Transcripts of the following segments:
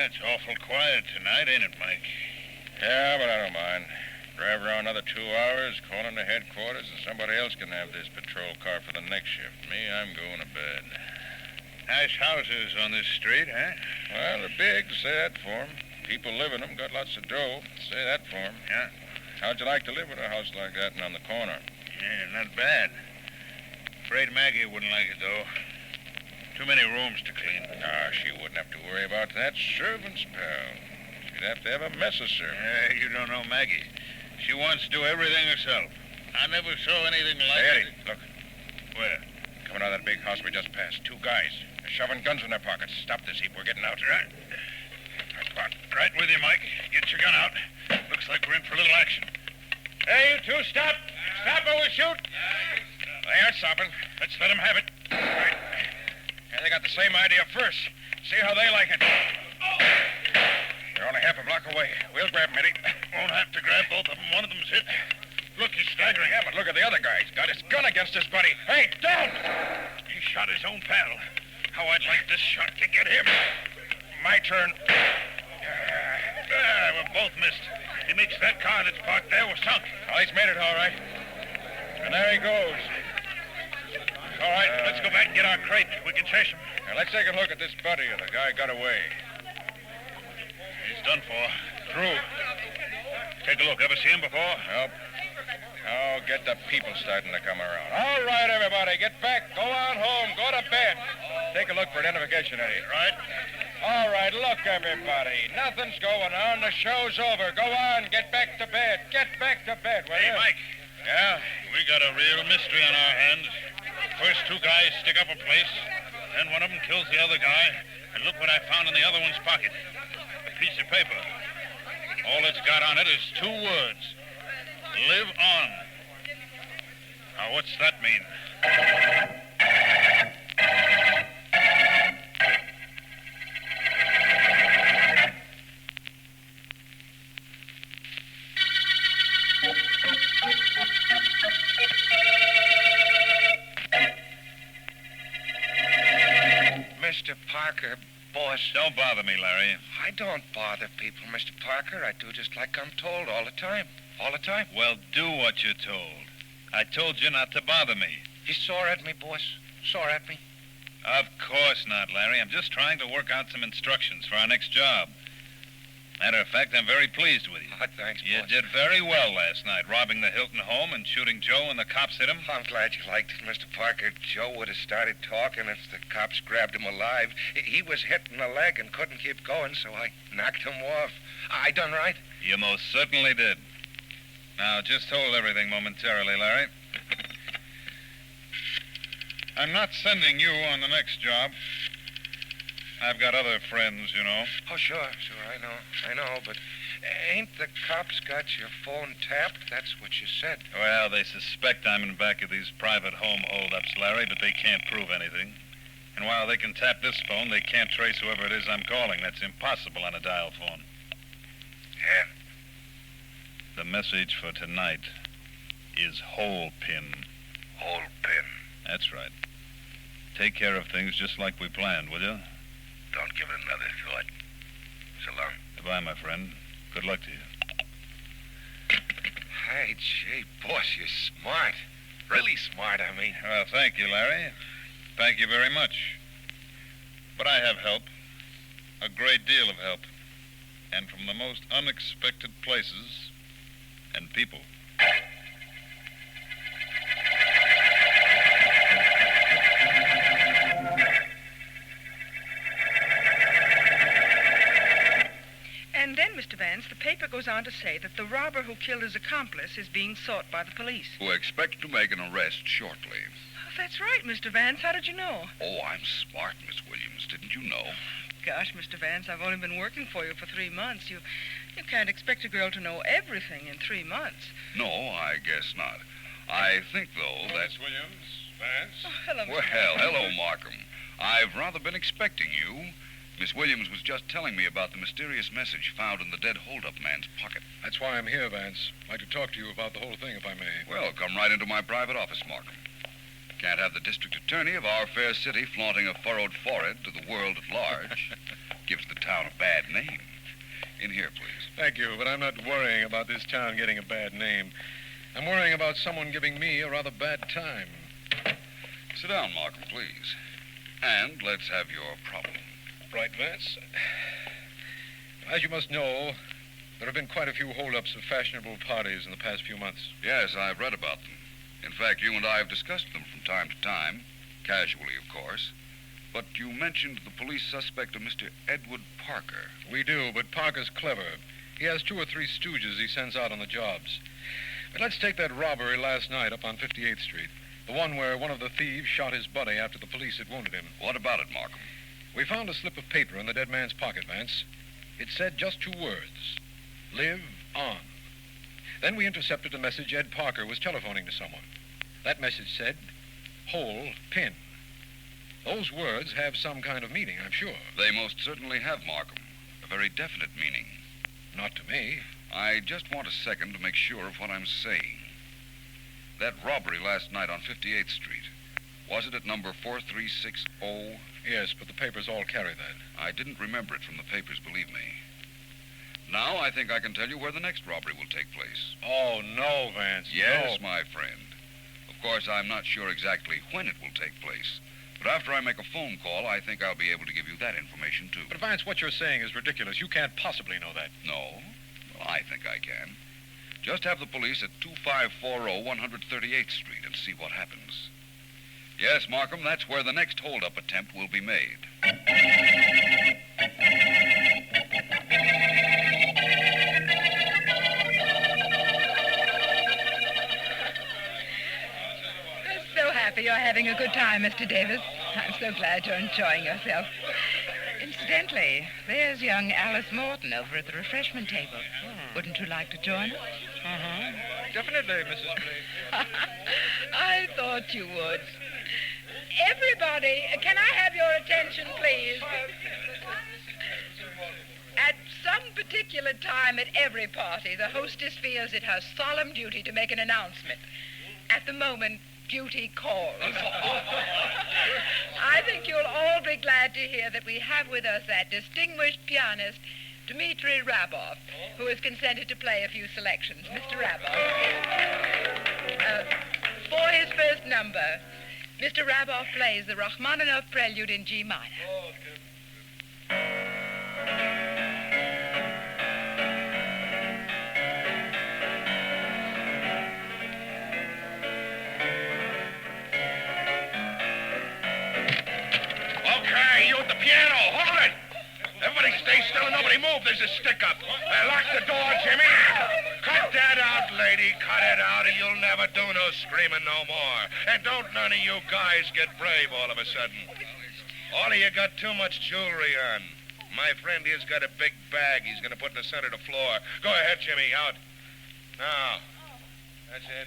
it's awful quiet tonight, ain't it, Mike? Yeah, but I don't mind. Drive around another 2 hours, call into headquarters, and somebody else can have this patrol car for the next shift. Me, I'm going to bed. Nice houses on this street, huh? Well, they're big, say that for 'em. People live in them, got lots of dough, say that for 'em. Yeah? How'd you like to live in a house like that and on the corner? Yeah, not bad. Afraid Maggie wouldn't like it, though. Too many rooms to clean. Ah, she wouldn't have to worry about that. Servants, pal. She'd have to have a mess of servants. You don't know Maggie. She wants to do everything herself. I never saw anything like Hey, it. Eddie, look. Where? Coming out of that big house we just passed. 2 guys. They're shoving guns in their pockets. Stop this heap. We're getting out. Right. Come on. Right with you, Mike. Get your gun out. Looks like we're in for a little action. Hey, you two, stop. Stop or we'll shoot. They aren't stopping. Let's let them have it. Right. Yeah, they got the same idea first. See how they like it. They're only half a block away. We'll grab them, Eddie. Won't have to grab both of them. One of them's hit. Look, he's staggering. Yeah, but look at the other guy. He's got his gun against his buddy. Hey, down! He shot his own pal. How I'd like this shot to get him. My turn. We're both missed. He makes that car that's parked there. We're sunk. Well, he's made it all right. And there he goes. All right, let's go back and get our crate. We can chase him. Now, let's take a look at this buddy of the guy got away. He's done for. Through. Take a look. Ever see him before? Nope. Now get the people starting to come around. All right, everybody, get back. Go on home. Go to bed. Take a look for identification, Eddie. Right. All right, look, everybody. Nothing's going on. The show's over. Go on. Get back to bed. Get back to bed, will Hey, you? Mike. Yeah? We got a real mystery on our hands. First 2 guys stick up a place. Then one of them kills the other guy. And look what I found in the other one's pocket. A piece of paper. All it's got on it is 2 words. Live on. Now, what's that mean? Mr. Parker, boss. Don't bother me, Larry. I don't bother people, Mr. Parker. I do just like I'm told all the time. All the time. Well, do what you're told. I told you not to bother me. You sore at me, boss? Sore at me? Of course not, Larry. I'm just trying to work out some instructions for our next job. Matter of fact, I'm very pleased with you. Oh, thanks, You boss. did very well last night, robbing the Hilton home and shooting Joe when the cops hit him. I'm glad you liked it, Mr. Parker. Joe would have started talking if the cops grabbed him alive. He was hit in the leg and couldn't keep going, so I knocked him off. I done right? You most certainly did. Now, just hold everything momentarily, Larry. I'm not sending you on the next job. I've got other friends, you know. Oh, sure, I know, but ain't the cops got your phone tapped? That's what you said. Well, they suspect I'm in back of these private home holdups, Larry, but they can't prove anything. And while they can tap this phone, they can't trace whoever it is I'm calling. That's impossible on a dial phone. Yeah? The message for tonight is hole pin. Hole pin. That's right. Take care of things just like we planned, will you? Don't give it another thought. So long. Goodbye, my friend. Good luck to you. Hey, gee, boss, you're smart. Really smart, I mean. Well, thank you, Larry. Thank you very much. But I have help. A great deal of help. And from the most unexpected places and people. And then, Mr. Vance, the paper goes on to say that the robber who killed his accomplice is being sought by the police. Who expect to make an arrest shortly. Oh, that's right, Mr. Vance. How did you know? Oh, I'm smart, Miss Williams. Didn't you know? Gosh, Mr. Vance, I've only been working for you for 3 months. You can't expect a girl to know everything in 3 months. No, I guess not. I think, though, that... Miss Williams, Vance. Oh, hello, Mr. Well, Vance. hello, Markham. I've rather been expecting you. Miss Williams was just telling me about the mysterious message found in the dead hold-up man's pocket. That's why I'm here, Vance. I'd like to talk to you about the whole thing, if I may. Well, come right into my private office, Markham. Can't have the district attorney of our fair city flaunting a furrowed forehead to the world at large. Gives the town town a bad name. In here, please. Thank you, but I'm not worrying about this town getting a bad name. I'm worrying about someone giving me a rather bad time. Sit down, Markham, please. And let's have your problem. Right, Vance? As you must know, there have been quite a few holdups of fashionable parties in the past few months. Yes, I've read about them. In fact, you and I have discussed them from time to time. Casually, of course. But you mentioned the police suspect of Mr. Edward Parker. We do, but Parker's clever. He has 2 or 3 stooges he sends out on the jobs. But let's take that robbery last night up on 58th Street. The one where one of the thieves shot his buddy after the police had wounded him. What about it, Markham? We found a slip of paper in the dead man's pocket, Vance. It said just 2 words. Live on. Then we intercepted a message Ed Parker was telephoning to someone. That message said, hole pin. Those words have some kind of meaning, I'm sure. They most certainly have, Markham. A very definite meaning. Not to me. I just want a second to make sure of what I'm saying. That robbery last night on 58th Street, was it at number 4360? Yes, but the papers all carry that. I didn't remember it from the papers, believe me. Now I think I can tell you where the next robbery will take place. Oh, no, Vance. Yes, no. my friend. Of course, I'm not sure exactly when it will take place. But after I make a phone call, I think I'll be able to give you that information, too. But, Vance, what you're saying is ridiculous. You can't possibly know that. No? Well, I think I can. Just have the police at 2540 138th Street and see what happens. Yes, Markham, that's where the next hold-up attempt will be made. So happy you're having a good time, Mr. Davis. I'm so glad you're enjoying yourself. Incidentally, there's young Alice Morton over at the refreshment table. Wouldn't you like to join us? Definitely, Mrs. Blake. I thought you would. Everybody, can I have your attention, please? At some particular time at every party, the hostess feels it her solemn duty to make an announcement. At the moment, duty calls. I think you'll all be glad to hear that we have with us that distinguished pianist, Dmitri Rabov, who has consented to play a few selections. Mr. Rabov. For his first number, Mr. Rabov plays the Rachmaninoff Prelude in G minor. Okay, you at the piano, hold it! Everybody stay still and nobody move. There's a stick-up. Lock the door, Jimmy. Cut that out, lady. Cut it out, or you'll never do no screaming no more. And don't none of you guys get brave all of a sudden. All of you got too much jewelry on. My friend here's got a big bag he's going to put in the center of the floor. Go ahead, Jimmy, out. Now, that's it.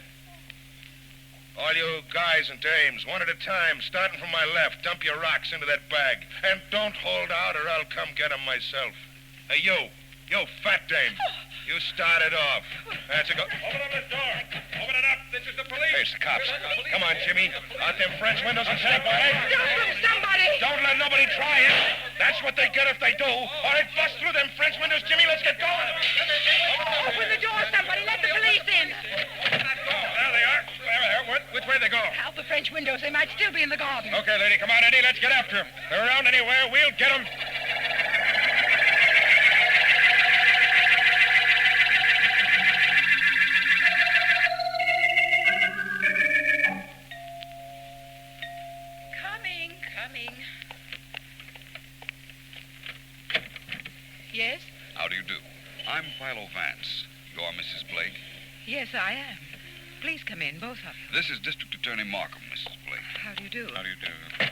All you guys and dames, one at a time, starting from my left, dump your rocks into that bag. And don't hold out or I'll come get them myself. Hey, you fat dame, you start it off. That's a go. Open up the door. Open it up. This is the police. Hey, it's the cops. Come on, Jimmy. Out them French windows and take my head. Stop them, somebody! Don't let nobody try it. That's what they get if they do. All right, bust through them French windows, Jimmy. Let's get going. Open the door, somebody. Let the police in. There they are. There. Which way they go? Out the French windows. They might still be in the garden. Okay, lady, come on, Eddie. Let's get after them. They're around anywhere. We'll get them. Coming. Yes? How do you do? I'm Philo Vance. You're Mrs. Blake. Yes, I am. Please come in, both of you. This is District Attorney Markham, Mrs. Blake. How do you do? How do you do?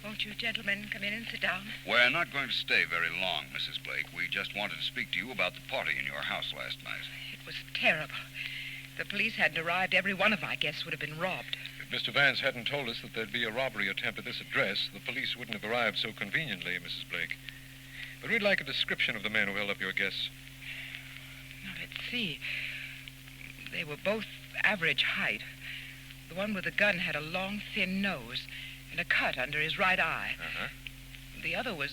Won't you gentlemen come in and sit down? We're not going to stay very long, Mrs. Blake. We just wanted to speak to you about the party in your house last night. It was terrible. If the police hadn't arrived, every one of my guests would have been robbed. If Mr. Vance hadn't told us that there'd be a robbery attempt at this address, the police wouldn't have arrived so conveniently, Mrs. Blake. But we'd like a description of the men who held up your guests. Now, let's see. They were both average height. The one with the gun had a long, thin nose and a cut under his right eye. Uh-huh. The other was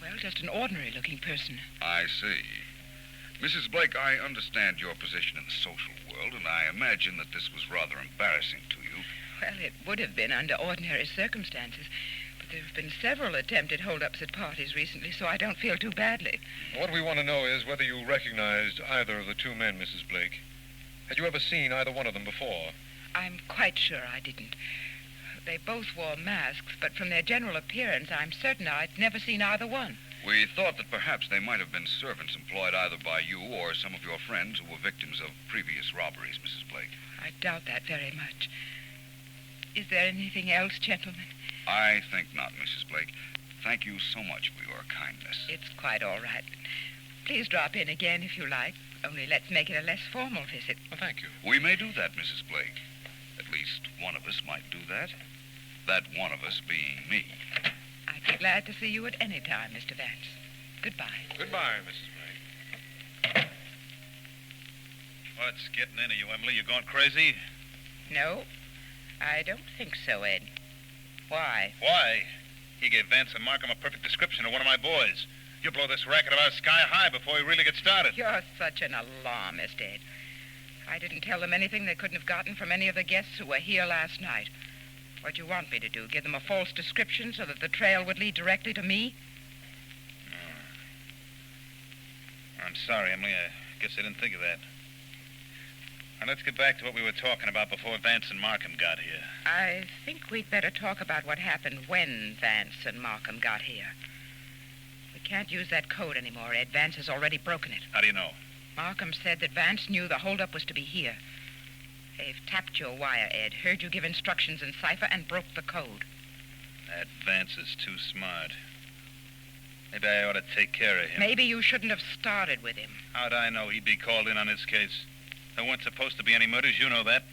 Well, just an ordinary-looking person. I see. Mrs. Blake, I understand your position in the social world, and I imagine that this was rather embarrassing to you. Well, it would have been under ordinary circumstances. But there have been several attempted hold-ups at parties recently, so I don't feel too badly. What we want to know is whether you recognized either of the two men, Mrs. Blake. Had you ever seen either one of them before? I'm quite sure I didn't. They both wore masks, but from their general appearance, I'm certain I'd never seen either one. We thought that perhaps they might have been servants employed either by you or some of your friends who were victims of previous robberies, Mrs. Blake. I doubt that very much. Is there anything else, gentlemen? I think not, Mrs. Blake. Thank you so much for your kindness. It's quite all right. Please drop in again if you like. Only let's make it a less formal visit. Well, thank you. We may do that, Mrs. Blake. At least one of us might do that. That one of us being me. I'd be glad to see you at any time, Mr. Vance. Goodbye. Goodbye, Mrs. Blake. What's getting into you, Emily? You going crazy? No, I don't think so, Ed. Why? Why? He gave Vance and Markham a perfect description of one of my boys. You blow this racket of ours sky high before we really get started. You're such an alarmist, Ed. I didn't tell them anything they couldn't have gotten from any of the guests who were here last night. What do you want me to do? Give them a false description so that the trail would lead directly to me? I'm sorry, Emily. I guess I didn't think of that. Now, let's get back to what we were talking about before Vance and Markham got here. I think we'd better talk about what happened when Vance and Markham got here. We can't use that code anymore, Ed. Vance has already broken it. How do you know? Markham said that Vance knew the holdup was to be here. They've tapped your wire, Ed, heard you give instructions in Cipher, and broke the code. That Vance is too smart. Maybe I ought to take care of him. Maybe you shouldn't have started with him. How'd I know he'd be called in on this case? There weren't supposed to be any murders, you know that.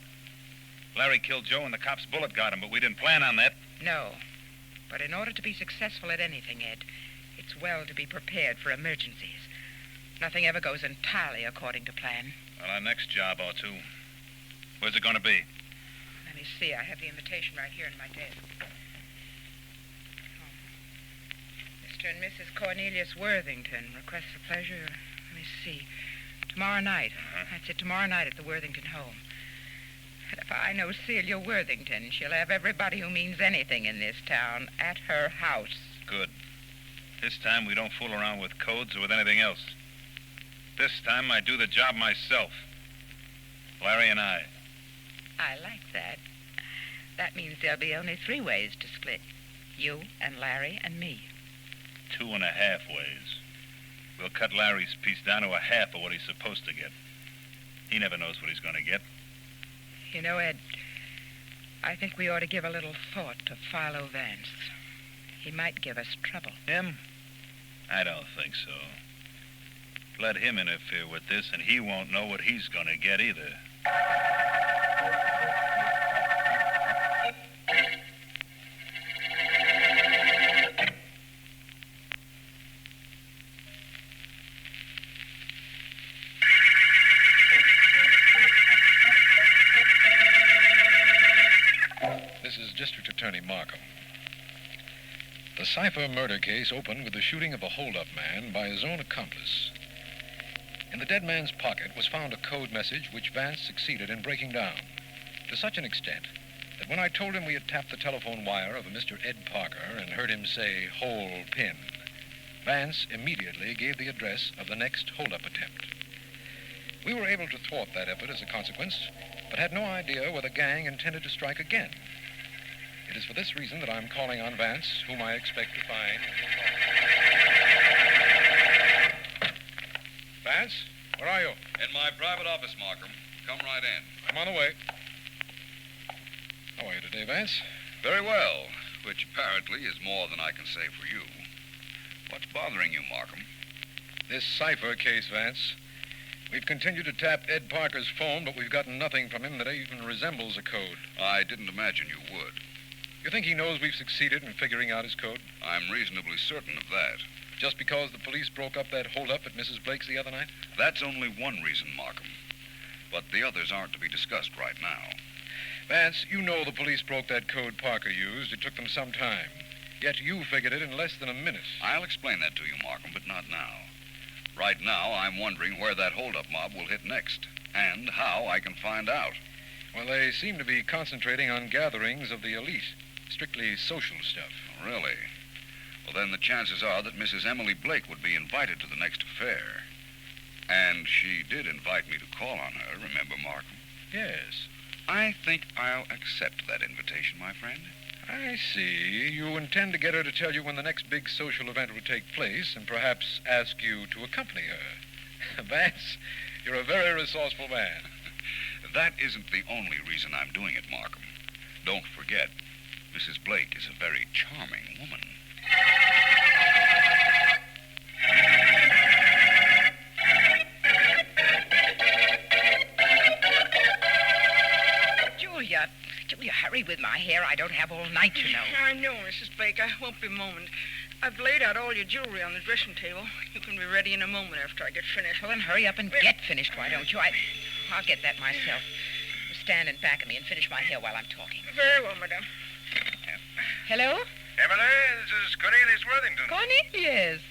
Larry killed Joe and the cop's bullet got him, but we didn't plan on that. No. But in order to be successful at anything, Ed, it's well to be prepared for emergencies. Nothing ever goes entirely according to plan. Well, our next job ought to. Where's it going to be? Let me see. I have the invitation right here in my desk. Mr. and Mrs. Cornelius Worthington request for pleasure. Let me see. Tomorrow night. That's it, tomorrow night at the Worthington home. And if I know Celia Worthington, she'll have everybody who means anything in this town at her house. Good. This time we don't fool around with codes or with anything else. This time I do the job myself. Larry and I. I like that. That means there'll be only 3 ways to split. You and Larry and me. 2.5 ways. We'll cut Larry's piece down to a half of what he's supposed to get. He never knows what he's going to get. You know, Ed, I think we ought to give a little thought to Philo Vance. He might give us trouble. Him? I don't think so. Let him interfere with this, and he won't know what he's going to get either. This is District Attorney Markham. The Cipher murder case opened with the shooting of a hold-up man by his own accomplice. In the dead man's pocket was found a code message which Vance succeeded in breaking down, to such an extent that when I told him we had tapped the telephone wire of a Mr. Ed Parker and heard him say, "hole pin," Vance immediately gave the address of the next hold-up attempt. We were able to thwart that effort as a consequence, but had no idea where the gang intended to strike again. It is for this reason that I'm calling on Vance, whom I expect to find. Vance, where are you? In my private office, Markham. Come right in. I'm on the way. How are you today, Vance? Very well, which apparently is more than I can say for you. What's bothering you, Markham? This Cipher case, Vance. We've continued to tap Ed Parker's phone, but we've gotten nothing from him that even resembles a code. I didn't imagine you would. You think he knows we've succeeded in figuring out his code? I'm reasonably certain of that. Just because the police broke up that holdup at Mrs. Blake's the other night? That's only one reason, Markham. But the others aren't to be discussed right now. Vance, you know the police broke that code Parker used. It took them some time. Yet you figured it in less than a minute. I'll explain that to you, Markham, but not now. Right now, I'm wondering where that holdup mob will hit next, and how I can find out. Well, they seem to be concentrating on gatherings of the elite. Strictly social stuff. Really? Well, then the chances are that Mrs. Emily Blake would be invited to the next affair. And she did invite me to call on her, remember, Markham? Yes. I think I'll accept that invitation, my friend. I see. You intend to get her to tell you when the next big social event will take place and perhaps ask you to accompany her. Vance, you're a very resourceful man. That isn't the only reason I'm doing it, Markham. Don't forget, Mrs. Blake is a very charming woman. Julia, hurry with my hair. I don't have all night, you know. I know, Mrs. Blake. I won't be a moment. I've laid out all your jewelry on the dressing table. You can be ready in a moment after I get finished. Well, then hurry up and get finished, why don't you? I'll get that myself. Stand in back of me and finish my hair while I'm talking. Very well, madame. Hello? Emily, this is Cornelius Worthington. Cornelius.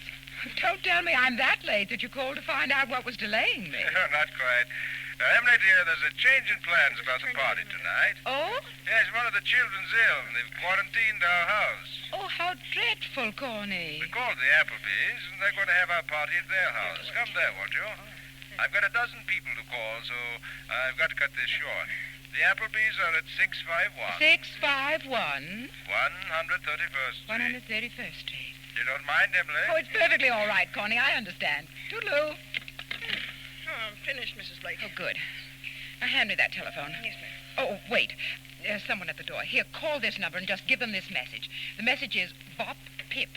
Don't tell me I'm that late that you called to find out what was delaying me. Not quite. Emily, dear, there's a change in plans about the party tonight. Oh? Yes, one of the children's ill, and they've quarantined our house. Oh, how dreadful, Corny. We called the Applebys, and they're going to have our party at their house. Come there, won't you? I've got a dozen people to call, so I've got to cut this short. The Applebys are at 651. 651? 131st Street. 131st Street. You don't mind, Emily? Oh, it's perfectly all right, Corny. I understand. Toodaloo. Oh, I'm finished, Mrs. Blake. Oh, good. Now, hand me that telephone. Yes, ma'am. Oh, wait. There's someone at the door. Here, call this number and just give them this message. The message is Bop Pip.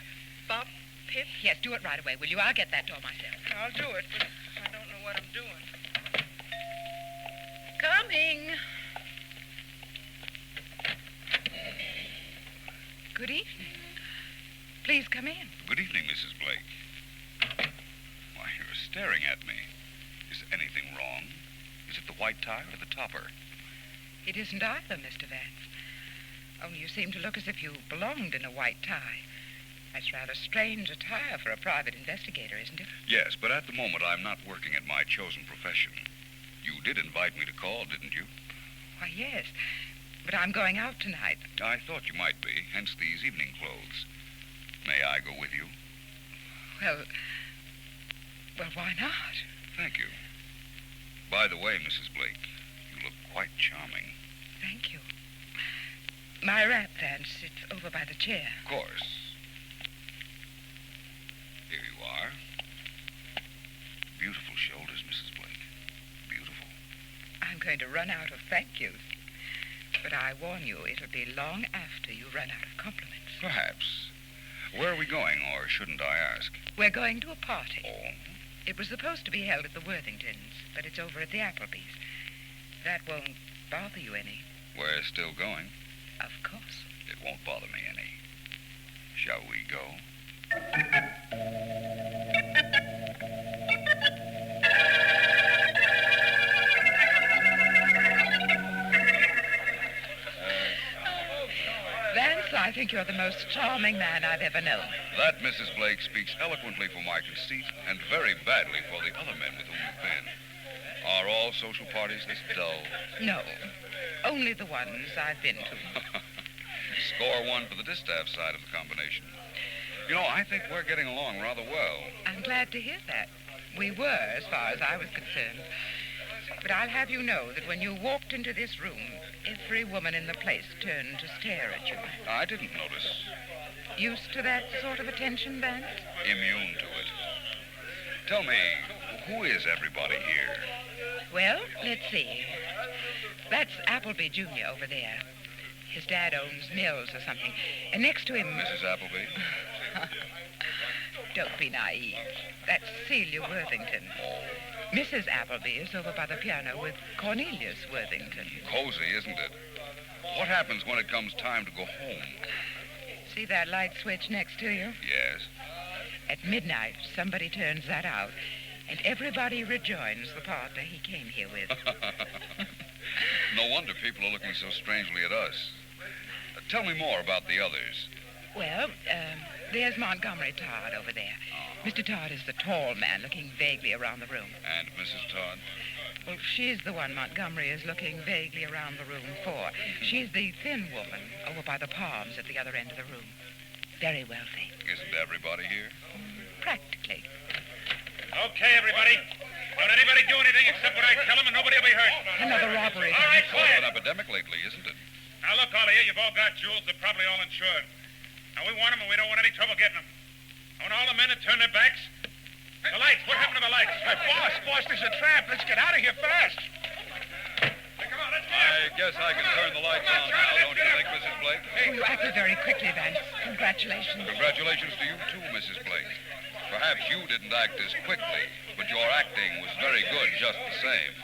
Bop Pip? Yes, do it right away, will you? I'll get that door myself. I'll do it, but I don't know what I'm doing. Coming. Good evening. Please come in. Good evening, Mrs. Blake. Why, you're staring at me. Is anything wrong? Is it the white tie or the topper? It isn't either, Mr. Vance. Only you seem to look as if you belonged in a white tie. That's rather strange attire for a private investigator, isn't it? Yes, but at the moment I'm not working at my chosen profession. You did invite me to call, didn't you? Why, yes. But I'm going out tonight. I thought you might be, hence these evening clothes. May I go with you? Well, why not? Thank you. By the way, Mrs. Blake, you look quite charming. Thank you. My wrap, Vance, sits over by the chair. Of course. Here you are. Beautiful shoulders, Mrs. Blake. Beautiful. I'm going to run out of thank yous. But I warn you, it'll be long after you run out of compliments. Perhaps. Where are we going, or shouldn't I ask? We're going to a party. Oh? It was supposed to be held at the Worthingtons, but it's over at the Applebys. That won't bother you any. We're still going. Of course. It won't bother me any. Shall we go? Vance, I think you're the most charming man I've ever known. That, Mrs. Blake, speaks eloquently for my conceit and very badly for the other men with whom you've been. Are all social parties this dull? No, only the ones I've been to. Score one for the distaff side of the combination. You know, I think we're getting along rather well. I'm glad to hear that. We were, as far as I was concerned. But I'll have you know that when you walked into this room, every woman in the place turned to stare at you. I didn't notice. Used to that sort of attention, Vance? Immune to it. Tell me, who is everybody here? Well, let's see. That's Appleby Jr. over there. His dad owns mills or something. And next to him... Mrs. Appleby? Don't be naive. That's Celia Worthington. Mrs. Appleby is over by the piano with Cornelius Worthington. Cozy, isn't it? What happens when it comes time to go home? See that light switch next to you? Yes. At midnight, somebody turns that out, and everybody rejoins the partner he came here with. No wonder people are looking so strangely at us. Tell me more about the others. Well, there's Montgomery Todd over there. Mr. Todd is the tall man looking vaguely around the room. And Mrs. Todd? Well, she's the one Montgomery is looking vaguely around the room for. She's the thin woman over by the palms at the other end of the room. Very wealthy. Isn't everybody here? Practically. Okay, everybody. Don't anybody do anything except what I tell them, and nobody will be hurt. Another robbery. All right, It's quiet. an epidemic lately, isn't it? Now, look, all of you, you've all got jewels. They're probably all insured. Now, we want them, and we don't want any trouble getting them. I want all the men to turn their backs. The lights. What happened to the lights? Boss, there's a trap. Let's get out of here fast. Hey, come on, let's go. I guess I can turn the lights on now, don't you think, Mrs. Blake? Oh, you acted very quickly, Vance. Congratulations. Congratulations to you, too, Mrs. Blake. Perhaps you didn't act as quickly, but your acting was very good just the same.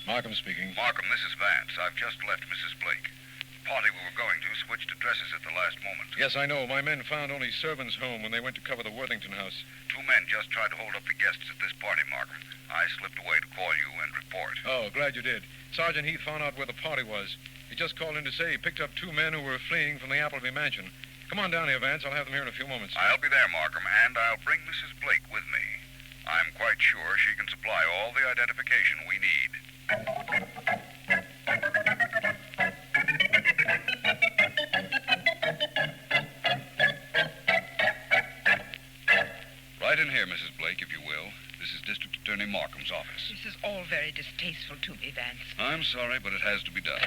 Markham speaking. Markham, this is Vance. I've just left Mrs. Blake. The party we were going to switched addresses at the last moment. Yes, I know. My men found only servants home when they went to cover the Worthington house. 2 men just tried to hold up the guests at this party, Markham. I slipped away to call you and report. Oh, glad you did. Sergeant Heath found out where the party was. He just called in to say he picked up 2 men who were fleeing from the Appleby mansion. Come on down here, Vance. I'll have them here in a few moments. I'll be there, Markham, and I'll bring Mrs. Blake with me. I'm quite sure she can supply all the identification we need. Right in here, Mrs. Blake, if you will. This is District Attorney Markham's office. This is all very distasteful to me, Vance. I'm sorry, but it has to be done.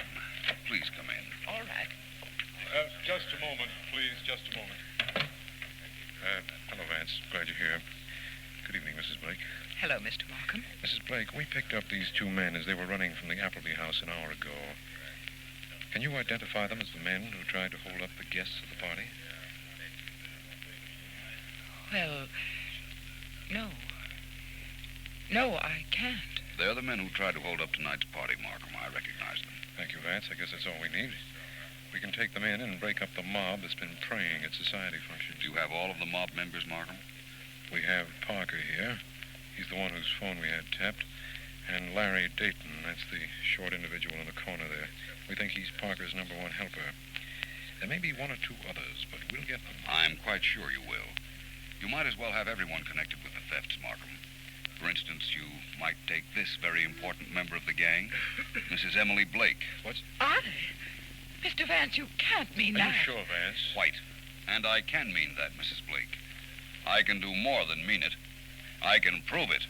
Please come in. All right. Just a moment, please. Just a moment. Hello, Vance. Glad you're here. Good evening, Mrs. Blake. Hello, Mr. Markham. Mrs. Blake, we picked up these 2 men as they were running from the Appleby house an hour ago. Can you identify them as the men who tried to hold up the guests of the party? Well, no. No, I can't. They're the men who tried to hold up tonight's party, Markham. I recognize them. Thank you, Vance. I guess that's all we need. We can take them in and break up the mob that's been preying at society functions. Do you have all of the mob members, Markham? We have Parker here. He's the one whose phone we had tapped. And Larry Dayton. That's the short individual in the corner there. We think he's Parker's #1 helper. There may be 1 or 2 others, but we'll get them. I'm quite sure you will. You might as well have everyone connected with the thefts, Markham. For instance, you might take this very important member of the gang, Mrs. Emily Blake. I? Mr. Vance, you can't mean Are that. you sure, Vance? Quite. And I can mean that, Mrs. Blake. I can do more than mean it. I can prove it.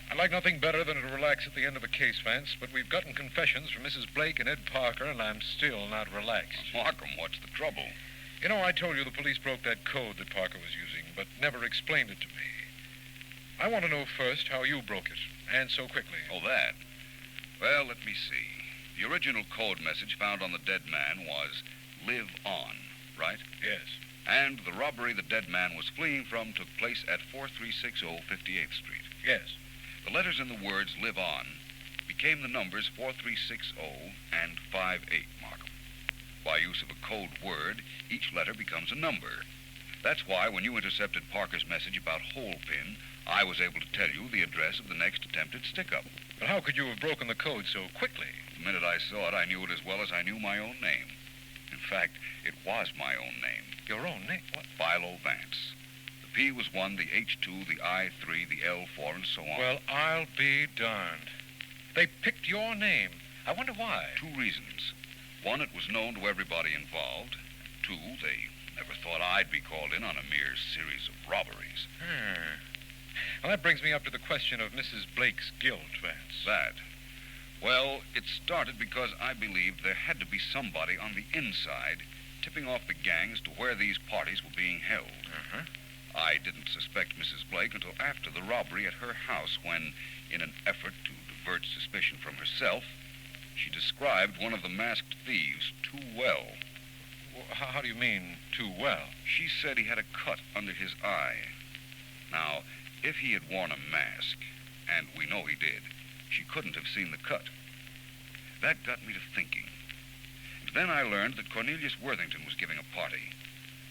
I'd like nothing better than to relax at the end of a case, Vance, but we've gotten confessions from Mrs. Blake and Ed Parker, and I'm still not relaxed. Markham, what's the trouble? You know, I told you the police broke that code that Parker was using, but never explained it to me. I want to know first how you broke it, and so quickly. Oh, that. Well, let me see. The original code message found on the dead man was, "Live on," right? Yes. And the robbery the dead man was fleeing from took place at 4360 58th Street. Yes. The letters in the words "Live on" became the numbers 4360 and 58, Markham. By use of a code word, each letter becomes a number. That's why when you intercepted Parker's message about Holpin, I was able to tell you the address of the next attempted stick-up. But how could you have broken the code so quickly? The minute I saw it, I knew it as well as I knew my own name. In fact, it was my own name. Your own name? What? Philo Vance. The P was 1, the H2, the I3, the L4, and so on. Well, I'll be darned. They picked your name. I wonder why. 2 reasons. 1, it was known to everybody involved. 2, they never thought I'd be called in on a mere series of robberies. Well, that brings me up to the question of Mrs. Blake's guilt, Vance. That? Well, it started because I believed there had to be somebody on the inside tipping off the gang as to where these parties were being held. Uh-huh. I didn't suspect Mrs. Blake until after the robbery at her house when, in an effort to divert suspicion from herself, she described one of the masked thieves too well. Well, how do you mean, too well? She said he had a cut under his eye. Now, if he had worn a mask, and we know he did, she couldn't have seen the cut. That got me to thinking. And then I learned that Cornelius Worthington was giving a party.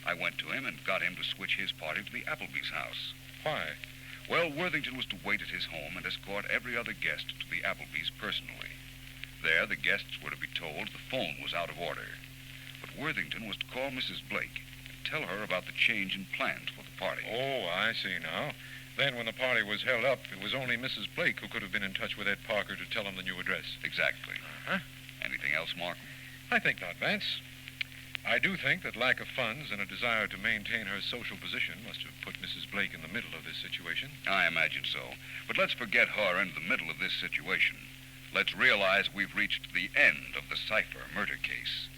I went to him and got him to switch his party to the Appleby's house. Why? Well, Worthington was to wait at his home and escort every other guest to the Appleby's personally. There, the guests were to be told the phone was out of order. But Worthington was to call Mrs. Blake and tell her about the change in plans for the party. Oh, I see now. Then when the party was held up, it was only Mrs. Blake who could have been in touch with Ed Parker to tell him the new address. Exactly. Uh-huh. Anything else, Markham? I think not, Vance. I do think that lack of funds and a desire to maintain her social position must have put Mrs. Blake in the middle of this situation. I imagine so. But let's forget her in the middle of this situation. Let's realize we've reached the end of the Cipher murder case.